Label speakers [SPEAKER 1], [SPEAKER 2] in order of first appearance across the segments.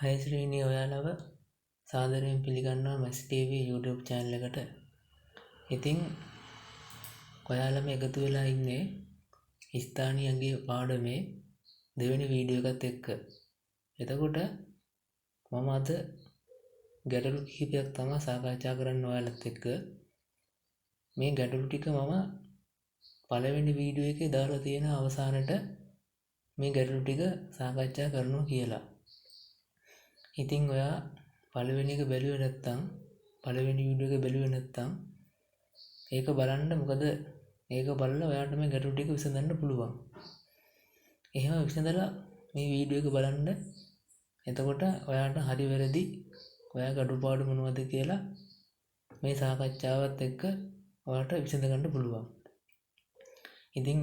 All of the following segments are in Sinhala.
[SPEAKER 1] හයි ශ්‍රීනි ඔයාලව සාදරයෙන් පිළිගන්නවා මැස් TV YouTube channel එකට. ඉතින් ඔයාලම එකතු වෙලා ඉන්නේ ස්ථානීය අංගයේ පාඩමේ දෙවෙනි වීඩියෝ එකත් එක්ක. එතකොට මම අද ගැටලු කිහිපයක් තමයි සාකච්ඡා කරන්න ඔයාලත් එක්ක. මේ ගැටලු ටික මම පළවෙනි වීඩියෝ එකේ දාලා තියෙන අවසානට මේ ගැටලු ටික සාකච්ඡා කරනවා කියලා. ඉතින් ඔයා පළවෙනි එක බැලුවේ නැත්නම් පළවෙනි වීඩියෝ එක බැලුවේ නැත්නම් ඒක බලන්න. මොකද ඒක බලලා ඔයාට මේ ගැටලු ටික විසඳන්න පුළුවන්. එහෙම විසඳලා මේ වීඩියෝ එක බලන්න. එතකොට ඔයාට හරි වැරදි ඔයාගේ අඩුපාඩු මොනවද කියලා මේ සාකච්ඡාවත් එක්ක ඔයාට විසඳ ගන්න පුළුවන්. ඉතින්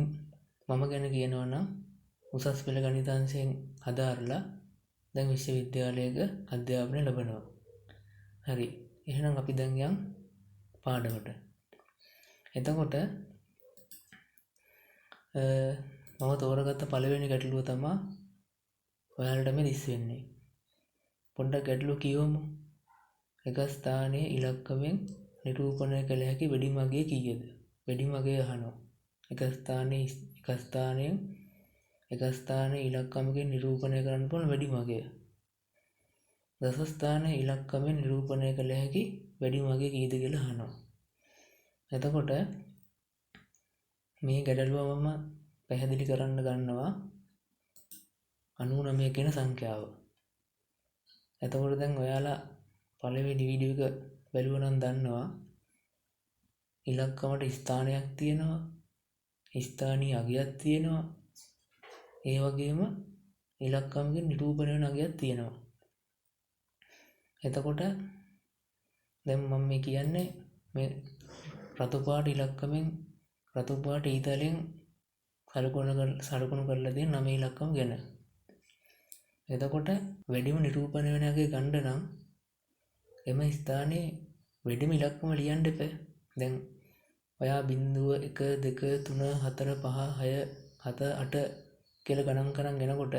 [SPEAKER 1] මම ගැන කියනවා නම් උසස් පෙළ ගණිතාංශයෙන් හදාarලා දැන් විශ්වවිද්‍යාලයක අධ්‍යාපනය ලබනවා. හරි. එහෙනම් අපි දැන් යන් පාඩමට. එතකොට මම තෝරගත්ත පළවෙනි ගැටලුව තමයි ඔයාලට මේ දිස් වෙන්නේ. පොඩ්ඩක් ගැටලුව කියවමු. එක ස්ථානයේ ඉලක්කමෙන් නිරූපණය කළ හැකි වැඩිම අගය කීයද? වැඩිම අගය අහනවා. එක ස්ථානයේ ඉලක්කමකින් නිරූපණය කරන්න පුළුවන් වැඩිම අගය. දස ස්ථානයේ ඉලක්කමෙන් නිරූපණය කළ හැකි වැඩිම අගය කීයද කියලා අහනවා. එතකොට මේ ගැටලුව මම පැහැදිලි කරන්න ගන්නවා 99 කියන සංඛ්‍යාව. එතකොට දැන් ඔයාලා පළවෙනි වීඩියෝ එක බැලුවා නම් දන්නවා ඉලක්කමට ස්ථානයක් තියෙනවා, ස්ථානීය අගයක් තියෙනවා, ඒ වගේම ඉලක්කමකින් නිරූපණය වෙන අගයක් තියෙනවා. එතකොට දැන් මම මේ කියන්නේ මේ රතු පාට ඉලක්කමෙන් රතු පාට ඊතලෙන් සලකුණු කරලා තියෙන 9 ඉලක්කම ගැන. එතකොට වැඩිම නිරූපණය වෙන අගය ගන්න නම් එම ස්ථානයේ වැඩිම ඉලක්කම ලියන්න එපා. දැන් ඔයා 0 1 2 3 4 5 6 7 8 කියලා ගණන් කරන් යනකොට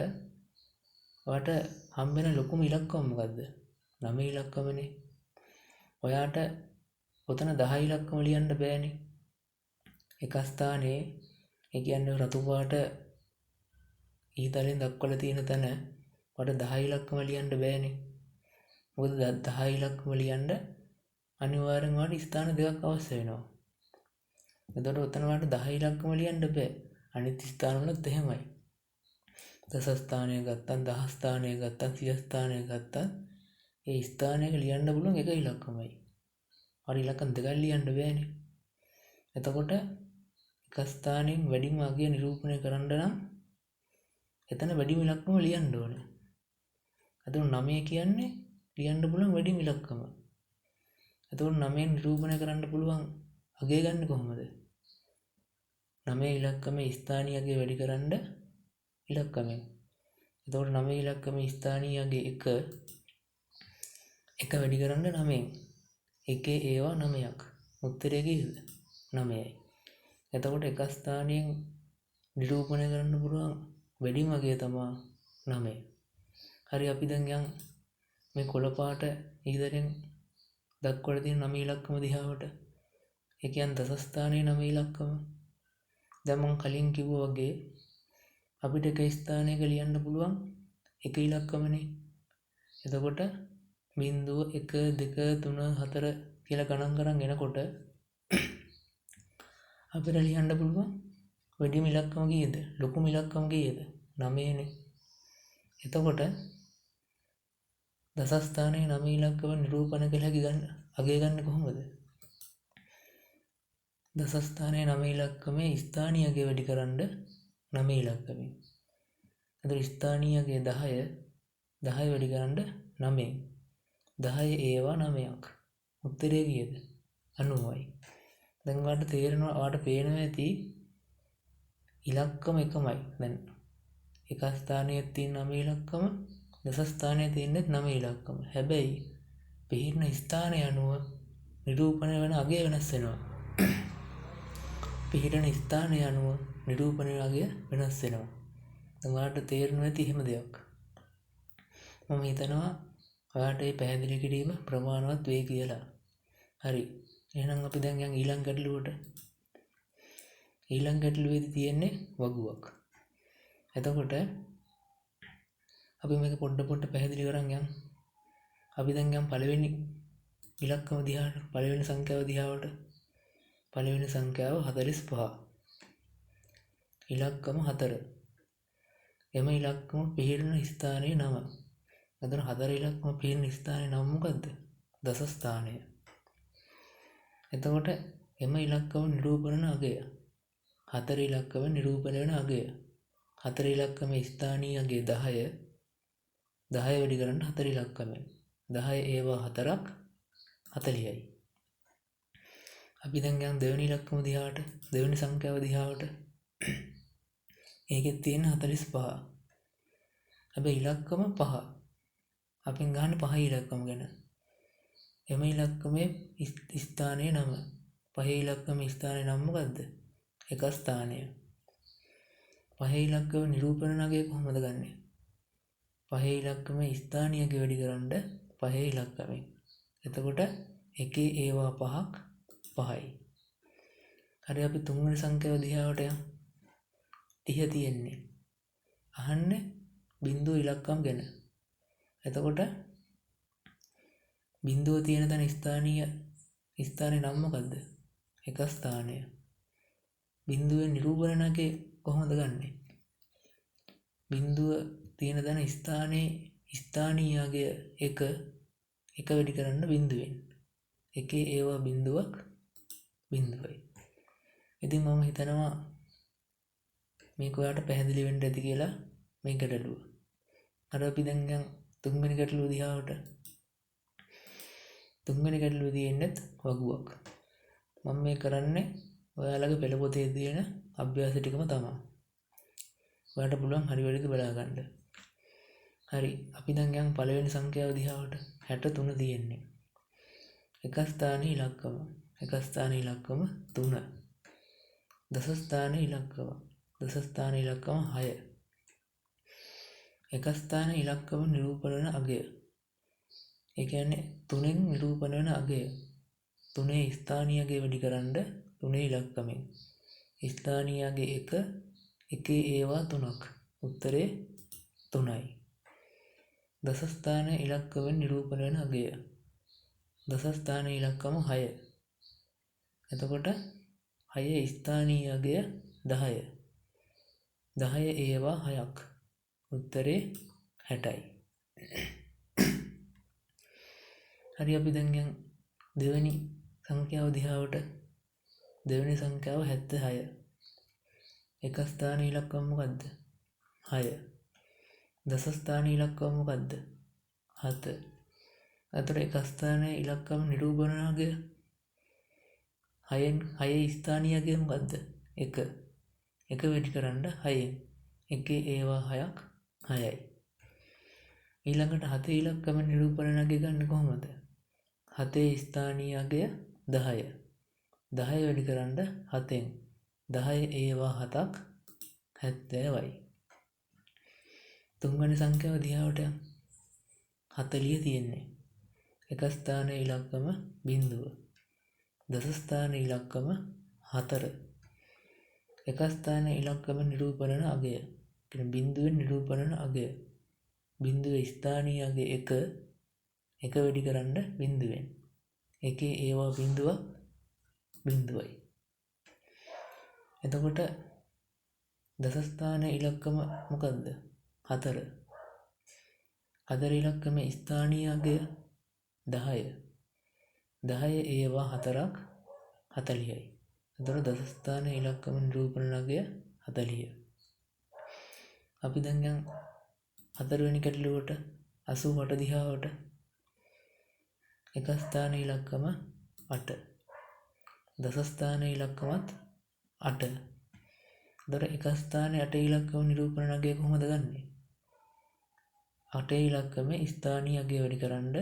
[SPEAKER 1] ඔයාට හම්බෙන ලොකුම ඉලක්කම මොකද්ද? 9 ඉලක්කමනේ. ඔයාට ඔතන 10 ඉලක්කම ලියන්න බෑනේ. එක ස්ථානයේ ඒ කියන්නේ රතු පාට ඊතලෙන් දක්වලා තියෙන තැන ඔයාට 10 ඉලක්කම ලියන්න බෑනේ. මොකද 10 ඉලක්කම ලියන්න අනිවාර්යෙන් ඔයාට ස්ථාන දෙකක් අවශ්‍ය වෙනවා. එතකොට ඔතන ඔයාට 10 ඉලක්කම ලියන්න බෑ. අනිත් ස්ථාන වලත් එහෙමයි. දස ස්ථානය ගත්තත් 10 ස්ථානය ගත්තත් 30 ස්ථානය ගත්තත් ඒ ස්ථානයක ලියන්න පුළුවන් එක ඉලක්කමයි. හරි ඉලක්කම් දෙකක් ලියන්න බෑනේ. එතකොට එක ස්ථානයෙන් වැඩිම අගය නිරූපණය කරන්න නම් එතන වැඩිම ඉලක්කම ලියන්න ඕනේ. එතකොට 9 කියන්නේ ලියන්න පුළුවන් වැඩිම ඉලක්කම. එතකොට 9 නිරූපණය කරන්න පුළුවන් අගය ගන්න කොහොමද? 9 ඉලක්කමේ ස්ථානීය අගය වැඩි කරන්න ඉලක්කමෙන්. එතකොට 9 ඉලක්කමේ ස්ථානීය අගය 1 වැඩි කරන්න 9න්. එකේ ඒවා 9ක්. උත්තරය කීයද? 9යි. එතකොට එක ස්ථානයෙන් නිරූපණය කරන්න පුළුවන් වැඩිම අගය තමයි 9. හරි අපි දැන් යන් මේ කොළ පාට ඊදරෙන් දක්වලා තියෙන 9 ඉලක්කම දිහාවට. ඒ කියන්නේ දස ස්ථානයේ 9 ඉලක්කම. දැන් මම කලින් කිව්වා වගේ අපිට එක ස්ථානයක ලියන්න පුළුවන් එක ඉලක්කමනේ. එතකොට 0 1 2 3 4 කියලා ගණන් කරන් එනකොට අපිට ලියන්න පුළුවන් වැඩිම ඉලක්කම කීයද? ලොකුම ඉලක්කම කීයද? 9නේ. එතකොට දස ස්ථානයේ 9 ඉලක්කම නිරූපණය කළ හැකි අගය ගන්න කොහොමද? දස ස්ථානයේ 9 ඉලක්කමේ ස්ථානීය අගය වැඩි කරන්න 9 ඉලක්කමෙන්. එතකොට ස්ථානීය අගය 10 වැඩි කරන්න 9න්. 10 ඒවා 9ක්. උත්තරය කීයද? 90යි. දැන් ඔයාලට තේරෙනවා ඔයාලට පේනවා ඇති ඉලක්කම එකමයි. දැන් එක ස්ථානයේ තියෙන 9 ඉලක්කම දස ස්ථානයේ තියෙන 9 ඉලක්කම. හැබැයි පිහිටන ස්ථානය අනුව නිරූපණය වෙන අගය වෙනස් වෙනවා. පිහිටන ස්ථානය අනුව නිරූපණය අගය වෙනස් වෙනවා. දැන් ඔයාලට තේරෙනවා ඇති එහෙම දෙයක්. මම හිතනවා ඔයාට මේ පැහැදිලි කිරීම ප්‍රමාණවත් වෙයි කියලා. හරි. එහෙනම් අපි දැන් යන් ඊළඟ ගැටලුවට. ඊළඟ ගැටලුවේදී තියෙන්නේ වගුවක්. එතකොට අපි මේක පොඩ්ඩ පැහැදිලි කරන් යමු. අපි දැන් යම් පළවෙනි ඉලක්කම දිහාට, පළවෙනි සංඛ්‍යාව දිහාට. පළවෙනි සංඛ්‍යාව 45. ඉලක්කම 4. එම ඉලක්කම පිහිටන ස්ථානයේ නම. එතන 4 ඉලක්කම පිහිටන ස්ථානයේ නම මොකද්ද? දස ස්ථානය. එතකොට එම ඉලක්කම නිරූපණ වන අගය. 4 ඉලක්කම නිරූපණය වන අගය. 4 ඉලක්කම ස්ථානීය අගය 10. 10 වැඩි කරන්න 4 ඉලක්කමෙන්. 10 ඒවා 4ක් 40යි. අපි දැන් යන් දෙවෙනි ඉලක්කම දිහාට, දෙවෙනි සංඛ්‍යාව දිහාට. ඒකෙත් තියෙන 45. හැබැයි ඉලක්කම 5. අපෙන් ගන්න 5 ඉලක්කම ගැන. එම ඉලක්කමේ ස්ථානයේ නම. 5 ඉලක්කම ස්ථානයේ නම මොකද්ද? එක ස්ථානය. 5 ඉලක්කම නිරූපණ නගය කොහොමද ගන්නෙ? 5 ඉලක්කම ස්ථානීය අගය වැඩි කරන්න 5 ඉලක්කමෙන්. එතකොට එකේ ඒවා 5ක් 5යි. හරි අපි තුන්වෙනි සංඛ්‍යාව දිහාට යමු. 30 තියෙන්නේ. අහන්නේ බිංදුව ඉලක්කම් ගැන. එතකොට බිංදුව තියෙන තැන ස්ථානයේ නම මොකද්ද? එක ස්ථානය. බිංදුවේ නිරූපණ නගය කොහොමද ගන්නෙ? බිංදුව තියෙන තැන ස්ථානීය අගය 1 වැඩි කරන්න බිංදුවෙන්. එකේ ඒවා බිංදුවක් බිංදුවයි. ඉතින් මම හිතනවා මේක ඔයාලට පැහැදිලි වෙන්න ඇති කියලා මේ ගැටලුව. අර අපි දැන් යන් තුන්වෙනි ගැටලුව දිහාට. තුන්වෙනි ගැටලුව තියෙන්නේ වගුවක්. මම මේ කරන්නේ ඔයාලගේ පෙළ පොතේ තියෙන අභ්‍යාස ටිකම තමයි. ඔයාලට පුළුවන් හරි වැරදිද බලා ගන්න. හරි. අපි දැන් යන් පළවෙනි සංඛ්‍යාව දිහාට. 63 තියෙන්නේ. එක ස්ථානීය ඉලක්කම. එක ස්ථානීය ඉලක්කම 3. දස ස්ථානීය ඉලක්කම. දස ස්ථානීය ඉලක්කම 6. එක ස්ථානීය ඉලක්කම නිරූපණ වන අගය. ඒ කියන්නේ 3න් නිරූපණ වන අගය. 3 ස්ථානීය අගය වැඩි කරන්න 3 ඉලක්කමෙන්. ස්ථානීය අගය 1, එකේ ඒවා 3ක්. උත්තරේ 3යි. දස ස්ථානීය ඉලක්කමෙන් නිරූපණ වන අගය. දස ස්ථානීය ඉලක්කම 6. එතකොට 6 ස්ථානීය අගය 10. 10 ඒවා 6ක්. උත්තරේ 60යි. හරි අපි දැන් යන් දෙවෙනි සංඛ්‍යාව දිහාවට. දෙවෙනි සංඛ්‍යාව 76. එක ස්ථානීය ඉලක්කම මොකද්ද? 6. දස ස්ථානීය ඉලක්කම මොකද්ද? 7. අතර එක ස්ථානීය ඉලක්කම නිරූපණ අගය 6න් 6 ස්ථානීය අගය මොකද්ද? 1. 1 වැඩි කරන්න 6න්. එකේ ඒවා 6ක් 6යි. ඊළඟට 7 ඉලක්කම නිරූපණ අගය ගන්න කොහොමද? 7 ස්ථානීය අගය 10. 10 වැඩි කරන්න 7න්. 10 ඒවා 7ක් 70යි. තුන්වෙනි සංඛ්‍යාව දිහාට යමු. 40 තියෙන්නේ. එක ස්ථානීය ඉලක්කම 0. දස ස්ථානීය ඉලක්කම 4. එක ස්ථානීය ඉලක්කම නිරූපණ වන අගය. කියන්නේ බිංදුවෙන් නිරූපණ වන අගය. බිංදුවේ ස්ථානීය අගය 1 වැඩි කරන්න බිංදුවෙන්. එකේ ඒවා බිංදුවක් බිංදුවයි. එතකොට දස ස්ථානීය ඉලක්කම මොකද්ද? 4. 4 ඉලක්කමේ ස්ථානීය අගය 10. 10 ඒවා 4ක් 40යි. එතකොට දස ස්ථානීය ඉලක්කම නිරූපණ අගය 40. අපි දැන් යන් හතරවෙනි ගැටලුවට 88 දිහාවට. එක ස්ථානීය ඉලක්කම 8. දස ස්ථානීය ඉලක්කමත් 8. එතකොට එක ස්ථානයේ 8 ඉලක්කම නිරූපණ අගය කොහොමද ගන්නෙ? 8 ඉලක්කමේ ස්ථානීය අගය වැඩි කරන්න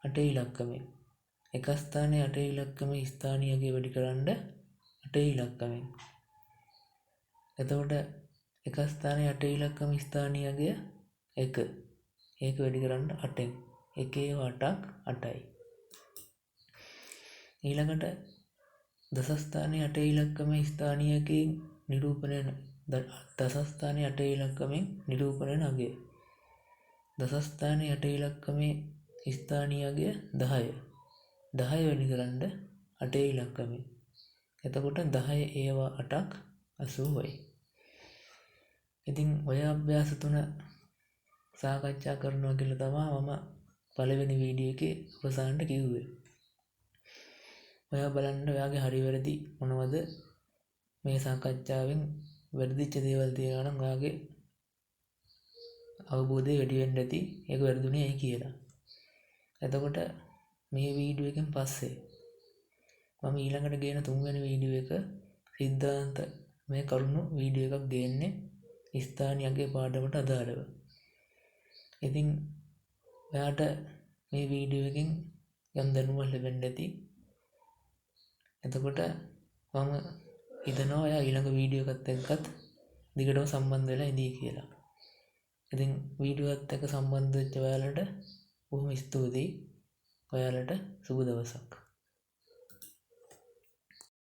[SPEAKER 1] 8 ඉලක්කමෙන්. එක ස්ථානයේ 8 ඉලක්කමේ ස්ථානීය අගය වැඩි කරන්න 8 ඉලක්කමෙන්. එතකොට එක ස්ථානයේ 8 ඉලක්කම ස්ථානීය අගය 1. ඒක වැඩි කරන්න 8න්. 1 8ක් 8යි. ඊළඟට දසස්ථානයේ 8 ඉලක්කමේ ස්ථානීයකයෙන් නිරූපණය දසස්ථානයේ 8 ඉලක්කමෙන් නිරූපණය අගය. දසස්ථානයේ 8 ඉලක්කමේ ස්ථානීය අගය 10. 10 වැඩි කරන්න 8 ඉලක්කමෙන්. එතකොට 10 ඒවා 8ක් 80යි. ඉතින් ඔය අභ්‍යාස තුන සාකච්ඡා කරනවා කියලා තමයි මම පළවෙනි වීඩියෝ එකේ අවසානට කිව්වේ. ඔයා බලන්න ඔයාගේ හරි වැරදි මොනවද මේ සාකච්ඡාවෙන් වැරදිච්ච දේවල් තියෙනවා නම් ඔයාගේ අවබෝධය වැඩි වෙන්න ඇති. ඒක වැරදුනේ ඇයි කියලා. එතකොට මේ වීඩියෝ එකෙන් පස්සේ මම ඊළඟට ගේන තුන්වෙනි වීඩියෝ එක සිද්ධාන්ත මේ කරුණු වීඩියෝ එකක් ගේන්නේ ස්ථානියගේ පාඩමට අදාළව. ඉතින් ඔයාට මේ වීඩියෝ එකෙන් යම් දැනුමක් ලැබෙන්න ඇති. එතකොට මම හිතනවා ඔයා ඊළඟ වීඩියෝ එකත් එක්කත් දිගටම සම්බන්ධ වෙලා ඉඳී කියලා. ඉතින් වීඩියෝ එකත් එක්ක සම්බන්ධ වෙච්ච ඔයාලට බොහොම ස්තුතියි. ඔයාලට සුබ දවසක්.